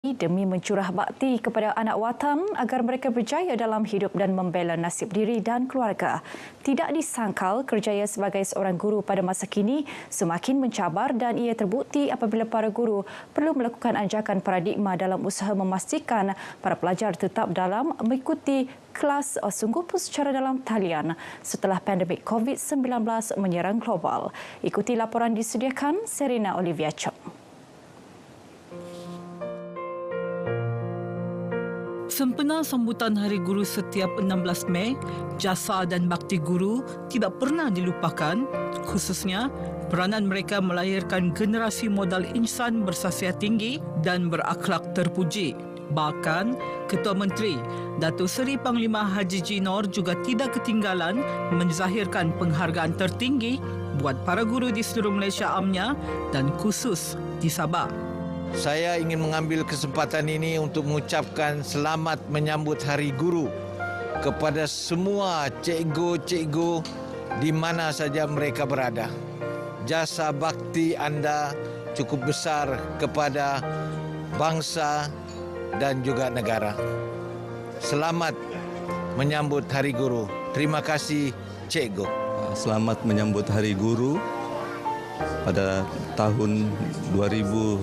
demi mencurah bakti kepada anak watan agar mereka berjaya dalam hidup dan membela nasib diri dan keluarga. Tidak disangkal kerjaya sebagai seorang guru pada masa kini semakin mencabar dan ia terbukti apabila para guru perlu melakukan anjakan paradigma dalam usaha memastikan para pelajar tetap dalam mengikuti kelas sungguh pun secara dalam talian setelah pandemik COVID-19 menyerang global. Ikuti laporan disediakan Serina Olivia Chong. Sempena sambutan Hari Guru setiap 16 Mei, jasa dan bakti guru tidak pernah dilupakan, khususnya peranan mereka melahirkan generasi modal insan bersasiat tinggi dan berakhlak terpuji. Bahkan, Ketua Menteri Datuk Seri Panglima Haji Jinor juga tidak ketinggalan menzahirkan penghargaan tertinggi buat para guru di seluruh Malaysia amnya dan khusus di Sabah. Saya ingin mengambil kesempatan ini untuk mengucapkan selamat menyambut Hari Guru kepada semua cikgu-cikgu di mana saja mereka berada. Jasa bakti anda cukup besar kepada bangsa dan juga negara. Selamat menyambut Hari Guru. Terima kasih, cikgu. Selamat menyambut Hari Guru pada tahun 2022.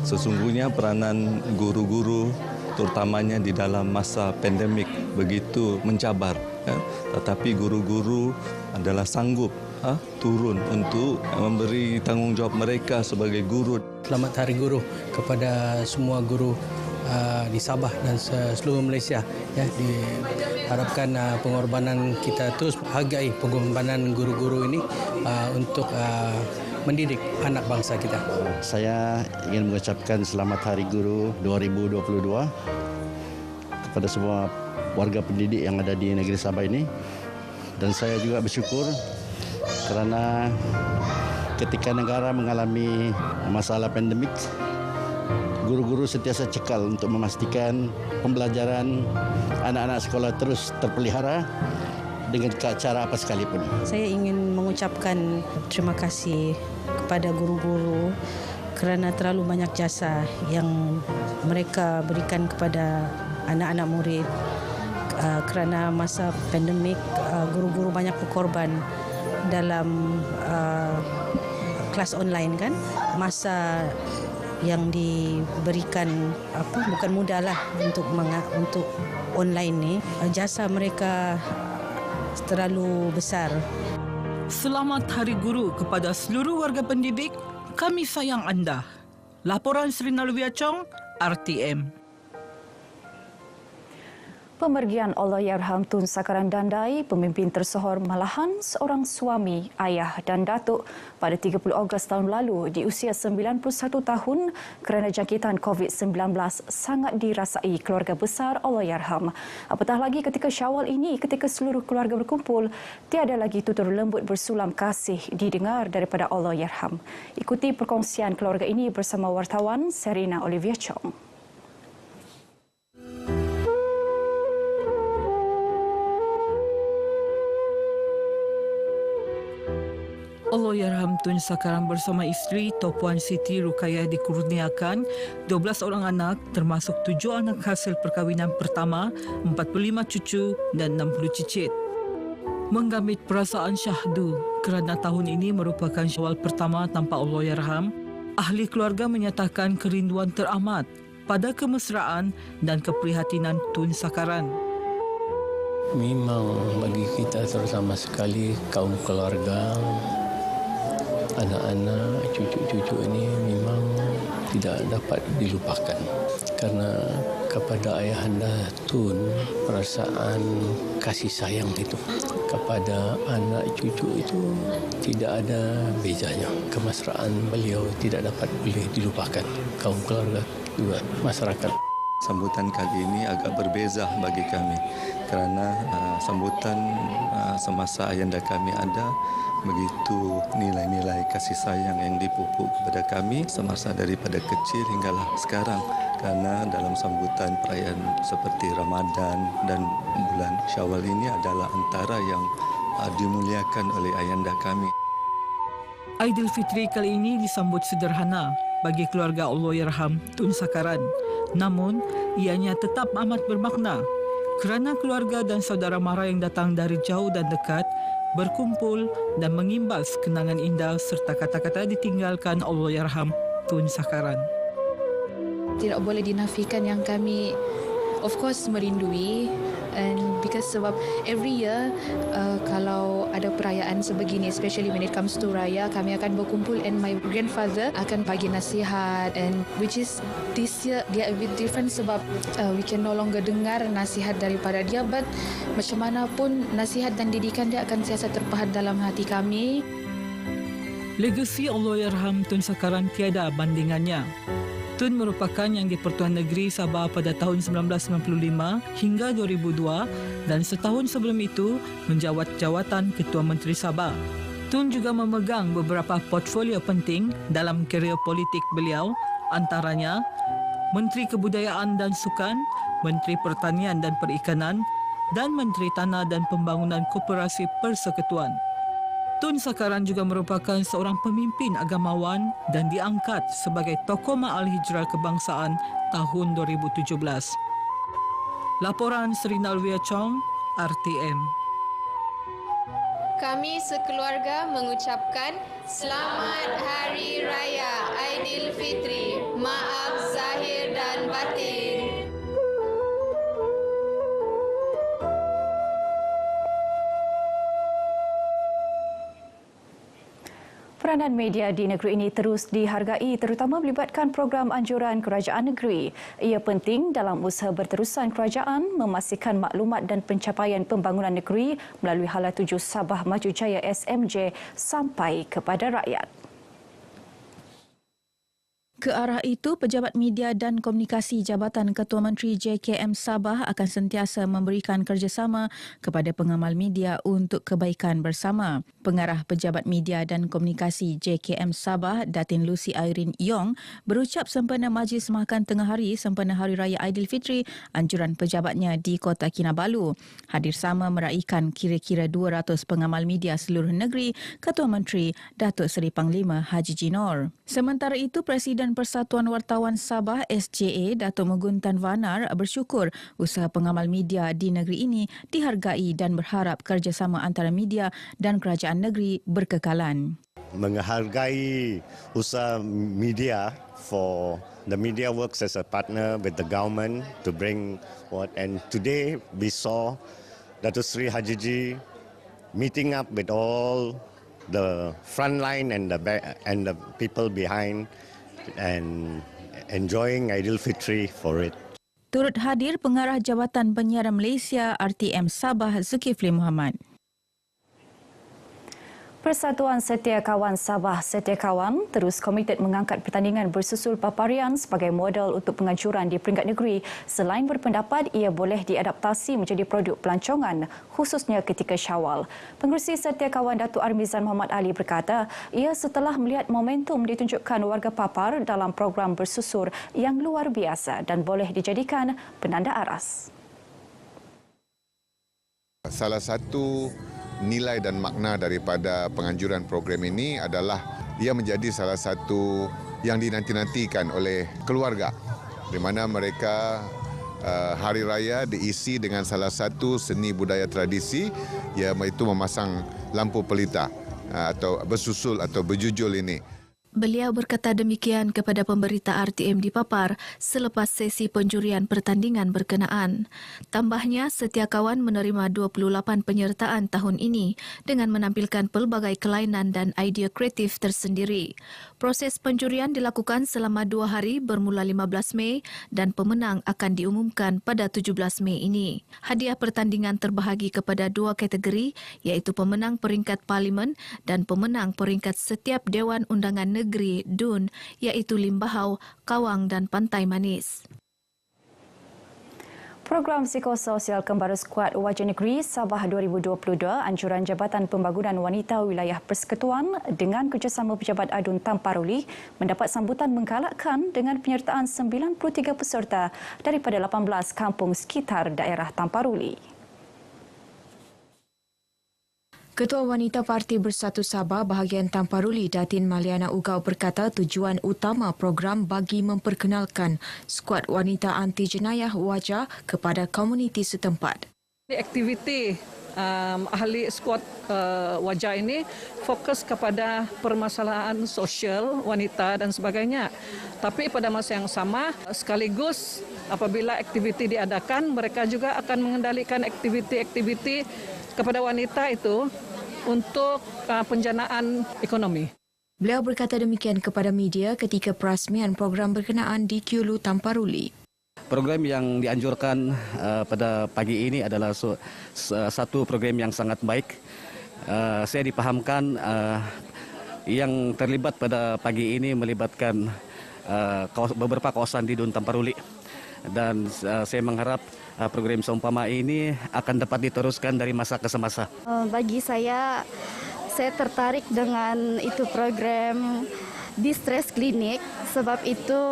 Sesungguhnya peranan guru-guru terutamanya di dalam masa pandemik begitu mencabar, tetapi guru-guru adalah sanggup turun untuk memberi tanggungjawab mereka sebagai guru. Selamat Hari Guru kepada semua guru di Sabah dan seluruh Malaysia. Diharapkan pengorbanan kita terus hargai pengorbanan guru-guru ini untuk mendidik anak bangsa kita. Saya ingin mengucapkan selamat Hari Guru 2022 kepada semua warga pendidik yang ada di negeri Sabah ini. Dan saya juga bersyukur kerana ketika negara mengalami masalah pandemik, guru-guru sentiasa cekal untuk memastikan pembelajaran anak-anak sekolah terus terpelihara dengan cara apa sekalipun. Saya ingin mengucapkan terima kasih kepada guru-guru kerana terlalu banyak jasa yang mereka berikan kepada anak-anak murid. Kerana masa pandemik, guru-guru banyak berkorban dalam kelas online kan. Masa yang diberikan bukan mudahlah untuk online ni. Jasa mereka terlalu besar. Selamat Hari Guru kepada seluruh warga pendidik. Kami sayang anda. Laporan Serina Olivia Chong, RTM. Pemergian Allahyarham Tun Sakaran Dandai, pemimpin tersohor malahan seorang suami, ayah dan datuk pada 30 Ogos tahun lalu di usia 91 tahun kerana jangkitan COVID-19 sangat dirasai keluarga besar Allahyarham. Apatah lagi ketika Syawal ini ketika seluruh keluarga berkumpul, tiada lagi tutur lembut bersulam kasih didengar daripada Allahyarham. Ikuti perkongsian keluarga ini bersama wartawan Serina Olivia Chong. Allahyarham Tun Sakaran bersama isteri Puan Siti Rukayah dikurniakan 12 orang anak termasuk 7 anak hasil perkahwinan pertama, 45 cucu dan 60 cicit. Menggambit perasaan syahdu kerana tahun ini merupakan Syawal pertama tanpa Allahyarham, ahli keluarga menyatakan kerinduan teramat pada kemesraan dan keprihatinan Tun Sakaran. Memang bagi kita terutama sekali kaum keluarga, anak-anak, cucu-cucu ini memang tidak dapat dilupakan. Karena kepada ayahanda Tun, perasaan kasih sayang itu kepada anak cucu itu tidak ada bezanya. Kemesraan beliau tidak dapat boleh dilupakan. Kaum keluarga juga masyarakat. Sambutan kali ini agak berbeza bagi kami kerana sambutan semasa ayahanda kami ada begitu nilai-nilai kasih sayang yang dipupuk kepada kami semasa daripada kecil hinggalah sekarang, kerana dalam sambutan perayaan seperti Ramadan dan bulan Syawal ini adalah antara yang dimuliakan oleh ayahanda kami. Aidilfitri kali ini disambut sederhana bagi keluarga Allahyarham Tun Sakaran. Namun, ianya tetap amat bermakna kerana keluarga dan saudara mara yang datang dari jauh dan dekat berkumpul dan mengimbas kenangan indah serta kata-kata ditinggalkan Allahyarham Tun Sakaran. Tidak boleh dinafikan yang kami of course merindui, and because sebab every year kalau ada perayaan sebegini, especially when it comes to raya, kami akan berkumpul and my grandfather akan bagi nasihat, and which is this year dia a bit different sebab we can no longer dengar nasihat daripada dia, but macam mana pun nasihat dan didikan dia akan sentiasa terpahat dalam hati kami. Legasi Allahyarham Tun Sakaran tiada bandingannya. Tun merupakan yang di-Pertuan Negeri Sabah pada tahun 1995 hingga 2002 dan setahun sebelum itu menjawat jawatan Ketua Menteri Sabah. Tun juga memegang beberapa portfolio penting dalam kerjaya politik beliau, antaranya Menteri Kebudayaan dan Sukan, Menteri Pertanian dan Perikanan dan Menteri Tanah dan Pembangunan Koperasi Persekutuan. Tun Sakaran juga merupakan seorang pemimpin agamawan dan diangkat sebagai tokoh Ma'al Hijrah Kebangsaan tahun 2017. Laporan Serinal Wiachong, RTM. Kami sekeluarga mengucapkan Selamat Hari Raya Aidilfitri. Maaf zahir dan batin. Peranan media di negeri ini terus dihargai, terutama melibatkan program anjuran kerajaan negeri. Ia penting dalam usaha berterusan kerajaan memastikan maklumat dan pencapaian pembangunan negeri melalui Hala Tuju Sabah Maju Jaya SMJ sampai kepada rakyat. Ke arah itu, Pejabat Media dan Komunikasi Jabatan Ketua Menteri JKM Sabah akan sentiasa memberikan kerjasama kepada pengamal media untuk kebaikan bersama. Pengarah Pejabat Media dan Komunikasi JKM Sabah, Datin Lucy Irene Yong, berucap sempena Majlis Makan Tengah Hari sempena Hari Raya Aidilfitri anjuran pejabatnya di Kota Kinabalu. Hadir sama meraikan kira-kira 200 pengamal media seluruh negeri, Ketua Menteri Datuk Seri Panglima Haji Jinor. Sementara itu, Presiden Persatuan Wartawan Sabah SJA Datuk Muguntan Vanar bersyukur usaha pengamal media di negeri ini dihargai dan berharap kerjasama antara media dan kerajaan negeri berkekalan. Menghargai usaha media for the media works as a partner with the government to bring what, and today we saw Datuk Seri Hajiji meeting up with all the front line and the people behind and enjoying Aidilfitri for it. Turut hadir Pengarah Jabatan Penyiaran Malaysia RTM Sabah Zulkifli Muhammad. Persatuan Setiakawan Sabah Setiakawan terus komited mengangkat pertandingan bersusul paparian sebagai model untuk penganjuran di peringkat negeri. Selain berpendapat ia boleh diadaptasi menjadi produk pelancongan khususnya ketika Syawal. Pengerusi Setiakawan Datuk Armizan Muhammad Ali berkata, ia setelah melihat momentum ditunjukkan warga papar dalam program bersusur yang luar biasa dan boleh dijadikan penanda aras. Salah satu nilai dan makna daripada penganjuran program ini adalah ia menjadi salah satu yang dinanti-nantikan oleh keluarga, di mana mereka hari raya diisi dengan salah satu seni budaya tradisi, iaitu memasang lampu pelita atau bersusul atau berjujul ini. Beliau berkata demikian kepada pemberita RTM di Papar selepas sesi penjurian pertandingan berkenaan. Tambahnya, Setiakawan menerima 28 penyertaan tahun ini dengan menampilkan pelbagai kelainan dan idea kreatif tersendiri. Proses penjurian dilakukan selama 2 hari bermula 15 Mei dan pemenang akan diumumkan pada 17 Mei ini. Hadiah pertandingan terbahagi kepada 2 kategori, iaitu pemenang peringkat Parlimen dan pemenang peringkat setiap Dewan Undangan Negeri DUN, iaitu Limbahau, Kawang dan Pantai Manis. Program Psikososial Kembara Skuad Wajah Negeri Sabah 2022 anjuran Jabatan Pembangunan Wanita Wilayah Persekutuan dengan kerjasama Pejabat Adun Tamparuli mendapat sambutan menggalakkan dengan penyertaan 93 peserta daripada 18 kampung sekitar daerah Tamparuli. Ketua Wanita Parti Bersatu Sabah bahagian Tamparuli Datin Maliana Ugau berkata tujuan utama program bagi memperkenalkan skuad wanita anti jenayah wajah kepada komuniti setempat. Aktiviti ahli skuad wajah ini fokus kepada permasalahan sosial wanita dan sebagainya. Tapi pada masa yang sama sekaligus apabila aktiviti diadakan mereka juga akan mengendalikan aktiviti-aktiviti kepada wanita itu untuk penjanaan ekonomi. Beliau berkata demikian kepada media ketika perasmian program berkenaan di Kiulu Tamparuli. Program yang dianjurkan pada pagi ini adalah satu program yang sangat baik. Saya dipahamkan yang terlibat pada pagi ini melibatkan beberapa kawasan di Dun Tamparuli. Dan saya mengharap program seumpama ini akan dapat diteruskan dari masa ke masa. Bagi saya tertarik dengan itu program distress klinik sebab itu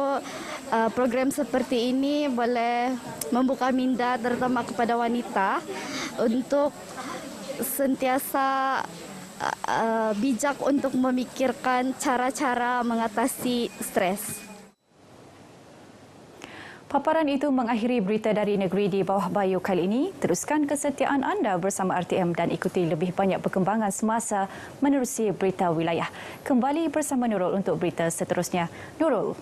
program seperti ini boleh membuka minda terutama kepada wanita untuk sentiasa bijak untuk memikirkan cara-cara mengatasi stres. Paparan itu mengakhiri berita dari negeri di bawah Bayu kali ini. Teruskan kesetiaan anda bersama RTM dan ikuti lebih banyak perkembangan semasa menerusi berita wilayah. Kembali bersama Nurul untuk berita seterusnya. Nurul.